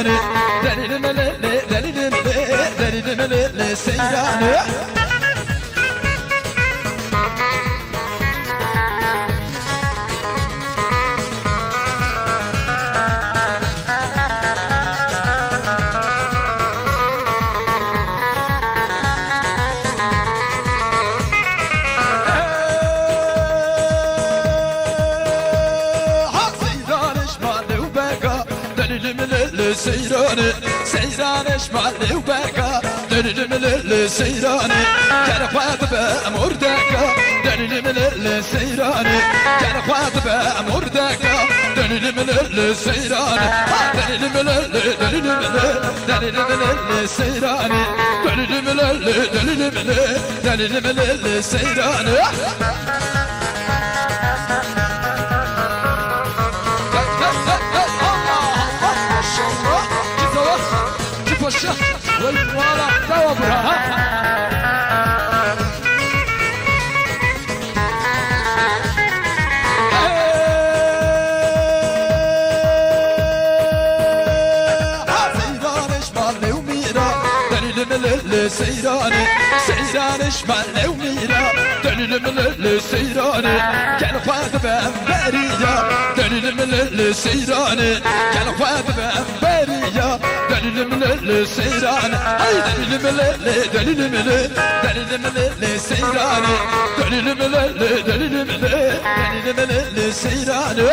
سيراني دليل ملل دليل دليل ملل سيراني سيراني سيراني شمالي وباكا دليل ملل سيراني كان خاطب امور داكا دليل ملل سيراني كان خاطب امور داكا دليل ملل سيراني دليل ملل دليل ملل دليل ملل سيراني دليل ملل دليل ملل دليل ملل سيراني والوالع توبرها سيراني شمالي وميرا دليل ملل سيراني سيراني شمالي وميرا دليل ملل سيراني كان خاطب امبارية دليل ملل سيراني كان خاطب امبارية دليل ملل سيراني هاي دليل ملل دليل ملل دليل ملل سيراني دليل ملل دليل ملل دليل ملل سيراني